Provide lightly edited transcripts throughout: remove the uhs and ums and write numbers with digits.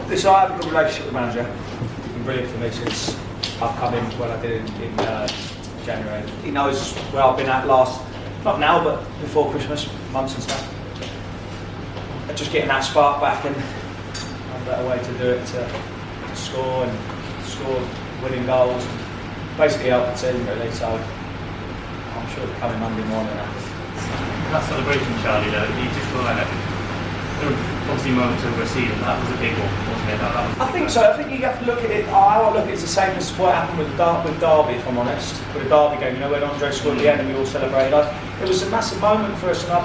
Listen, I have a good relationship with the manager. He's been brilliant for me since I've come in when I did in January. He knows where I've been at last, not now, but before Christmas, months and stuff. And just getting that spark back, and a better way to do it to score winning goals, and basically help the team really. So I'm sure they're coming Monday morning. That celebration, Charlie, though, you just feel like obviously moments over a season, that was a big one, wasn't it? I think so. I think you have to look at it, how I look at it, it's the same as what happened with Derby, if I'm honest. With the Derby game, you know, when Andre scored at the end and we all celebrated. It was a massive moment for us, and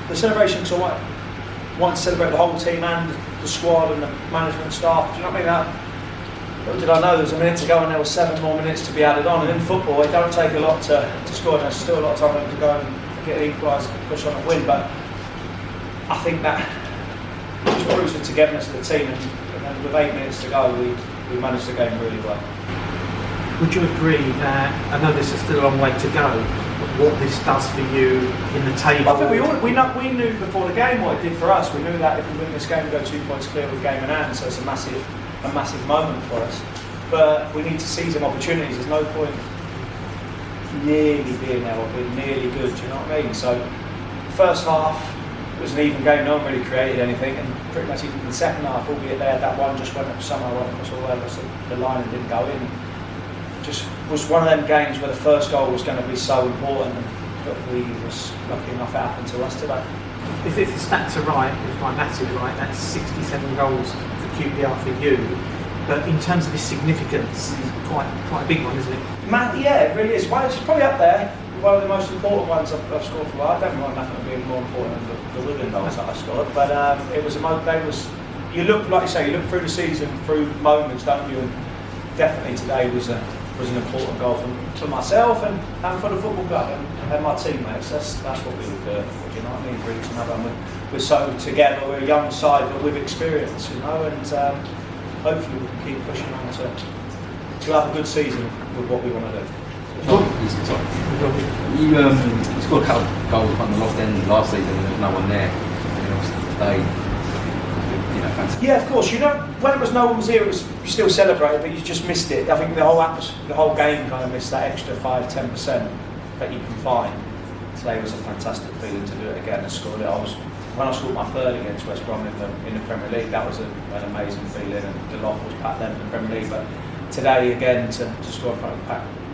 the celebration, because I wanted to celebrate the whole team and the squad and the management staff. Do you know what I mean? Little did I know there was a minute to go and there were 7 more minutes to be added on. And in football, it don't take a lot to score, and there's still a lot of time to go and get an equaliser, push on and win. But I think that just proves the togetherness of the team, and then with 8 minutes to go, we managed the game really well. Would you agree that, I know this is still a long way to go, but what this does for you in the table? I think we knew before the game what it did for us. We knew that if we win this game, we go 2 points clear with game in hand, so it's a massive moment for us. But we need to seize them opportunities. There's no point nearly being there or being nearly good, do you know what I mean? So, first half, it was an even game, no one really created anything, and pretty much even in the second half, albeit they had that one just somehow went across all over the line and didn't go in. Just was one of them games where the first goal was going to be so important, but we was lucky enough it happened to us today. If the stats are right, if my maths is right, that's 67 goals for QPR for you. But in terms of its significance, it's quite a big one, isn't it? Yeah, it really is. Well, it's probably up there. One of the most important ones I've scored for. I don't mind nothing being more important than the Wigan goals that I scored, but it was you look, like you say, you look through the season, through moments, don't you? And definitely today was an important goal for myself and for the football club and my teammates. That's what we were doing for, do you know what I mean? For each another, and we're so together. We're a young side, but with experience, you know, and hopefully we can keep pushing on to have a good season with what we want to do. You scored a couple of goals on the loft end last season and there was no one there. And then obviously today, fantastic. Yeah, of course. You know, when no one was here, you still celebrated, but you just missed it. I think the whole game kind of missed that extra 5-10% that you can find. Today was a fantastic feeling to do it again and score it. When I scored my third against West Brom in the Premier League, that was an amazing feeling, and the loft was packed then in the Premier League. But today again to score in front of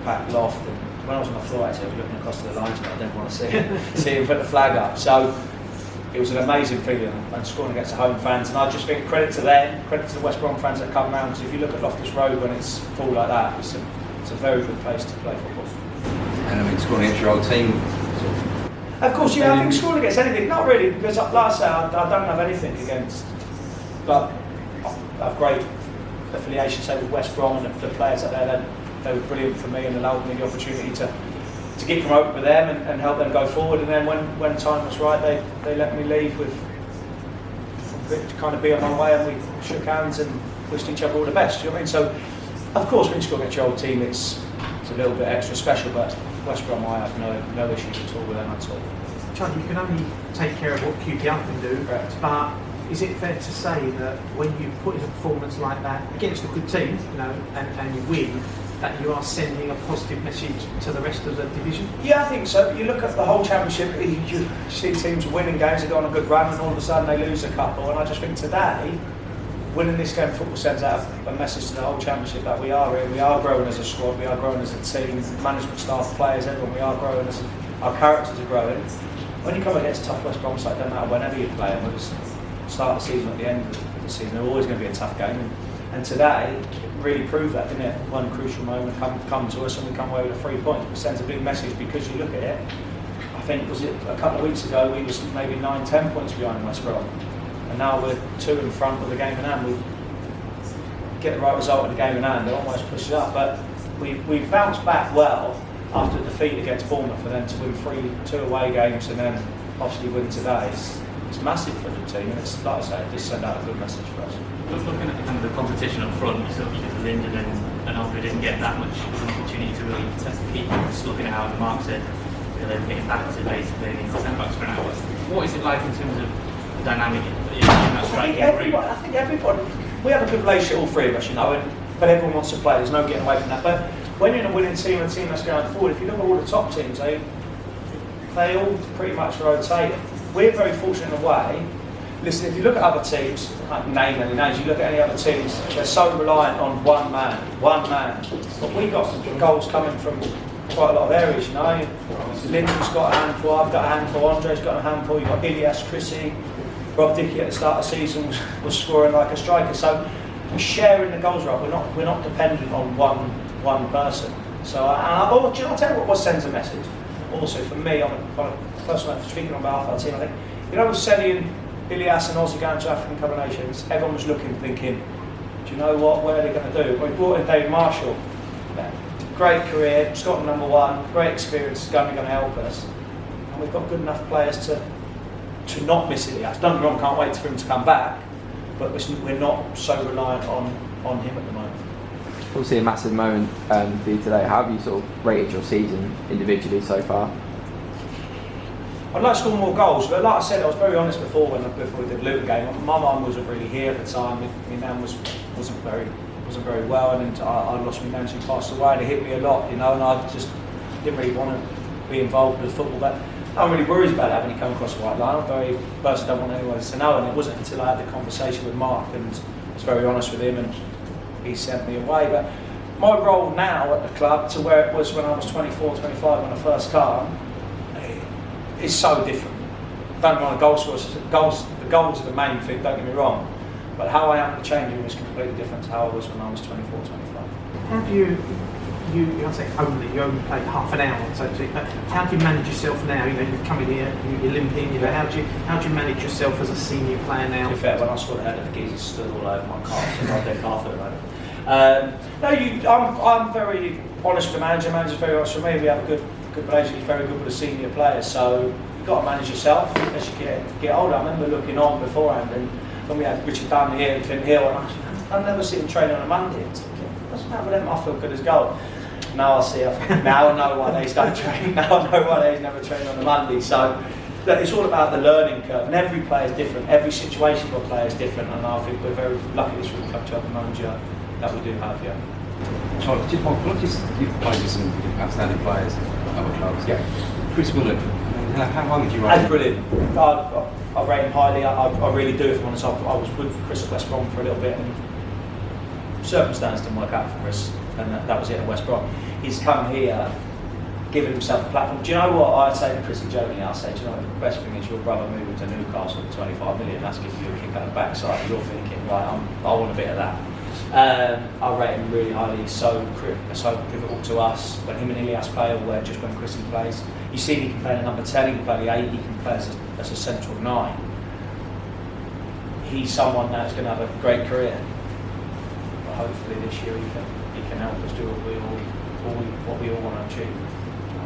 packed loft, and when I was on the floor actually I was looking across to the lines, but I didn't want to see him put the flag up. So it was an amazing feeling, and scoring against the home fans, and I just think credit to them, credit to the West Brom fans that come round, because if you look at Loftus Road when it's full like that, it's a very good place to play football. And I mean, scoring against your old team. Of course, yeah, I think scoring against anything, not really, because like I say, I don't have anything against, but I have great affiliation, say, with West Brom and the players up there. They were brilliant for me and allowed me the opportunity to get promoted with them and help them go forward. And then when time was right, they let me leave with to kind of be on my way, and we shook hands and wished each other all the best. You know what I mean? So, of course, when you score against your old team, it's a little bit extra special. But West Brom, I have no issues at all with them at all. Charlie, you can only take care of what QPR can do. Correct. But is it fair to say that when you put in a performance like that against a good team, and you win, that you are sending a positive message to the rest of the division? Yeah, I think so. You look at the whole championship, you see teams winning games, they go on a good run, and all of a sudden they lose a couple. And I just think today, winning this game of football sends out a message to the whole championship that we are here, we are growing as a squad, we are growing as a team, management staff, players, everyone, we are growing, our characters are growing. When you come against a tough West Brom side, it doesn't matter whenever you play them, whether it's start of the season or at the end of the season, they're always going to be a tough game. And today, really proved that, didn't it? One crucial moment come to us and we come away with a 3 points, which sends a big message, because you look at it, I think, was it a couple of weeks ago, we was maybe 9-10 points behind West Brom. And now we're 2 in front with the game in hand. We get the right result of the game in hand, it almost pushes up. But we bounced back well after the defeat against Bournemouth, and then to win 2 away games and then obviously win today. It's massive for the team, and it's, like I say, it just send out a good message for us. Just looking at kind of the competition up front, you saw Linden and Alfred didn't get that much of an opportunity to really test the keeper. Just looking at how the Mark said, they're getting back to basically in the centre-backs for an hour. What is it like in terms of the dynamic in that striking group? I think everybody we have a good relationship, all three of us, you know, but everyone wants to play. There's no getting away from that. But when you're in a winning team, a team that's going forward, if you look at all the top teams, they all pretty much rotate. We're very fortunate in a way. Listen, if you look at other teams, I can't name any names, you look at any other teams, they're so reliant on one man. But we got goals coming from quite a lot of areas, you know. Lyndon's got a handful, I've got a handful, Andre's got a handful, you've got Ilias, Chrissy, Rob Dickey at the start of the season was scoring like a striker. So we're sharing the goals, right? We're not dependent on one person. So, do you know, I'll tell you what sends a message. Also, for me, on a personal note, speaking on behalf of our team, I think, you know, with Selly and Ilias and Ozzy going to African Cup of Nations, everyone was looking, thinking, do you know what? Where are they going to do? We brought in David Marshall. Great career, Scotland #1, great experience, is going to help us. And we've got good enough players to not miss Ilias. Don't get me wrong, can't wait for him to come back, but we're not so reliant on him at the moment. Obviously a massive moment for you today. How have you sort of rated your season individually so far? I'd like to score more goals, but like I said, I was very honest before we did the Luton game. My mum wasn't really here at the time. My nan wasn't very well, and then I lost my nan. She passed away, and it hit me a lot, you know. And I just didn't really want to be involved with football, but I'm really worried about it when you come across the white line. I personally don't want anyone to know, and it wasn't until I had the conversation with Mark and I was very honest with him, and he sent me away. But my role now at the club to where it was when I was 24, 25 when I first came is so different. Don't mind the goals are the main thing, don't get me wrong. But how I am in the changing room is completely different to how I was when I was 24, 25. How do you I'd say you only played half an hour, so to speak, but how do you manage yourself now? You know, you've come in here, you're limping, you know, how do you manage yourself as a senior player now? To be fair, when I scored a header, the geezers stood all over my calf, so I did half of it. I'm very honest with the manager. The manager's very honest with me. We have a good relationship. He's very good with the senior players, so you've got to manage yourself as you get older. I remember looking on beforehand, and when we had Richard Downey here and Finn Hill, and I've never seen him training on a Monday. What's the matter with them? I feel good as gold. Now now I know why they don't train. Now I know why they never train on a Monday. So look, it's all about the learning curve, and every player is different. Every situation for a player is different, and I think we're very lucky this week to have the manager that we do have. Yeah. Charlie, you've played with some outstanding players at other clubs. Yeah. Chris Willock, how high would you rate him? That's brilliant. I rate him highly. I really do. If I'm honest, I was with Chris at West Brom for a little bit, and circumstance didn't work out for Chris, and that was it at West Brom. He's come here, given himself a platform. Do you know what I'd say to Chris and Jody? I'd say, do you know what the best thing is? Your brother moving to Newcastle for 25 million. That's giving you a kick out the backside. You're thinking, right, I want a bit of that. I rate him really highly. He's so pivotal to us. When him and Ilias play, or just when Chris plays, you see he can play the number 10, he can play the 8, he can play as a central 9. He's someone that's going to have a great career. But hopefully this year he can help us do what we all want to achieve.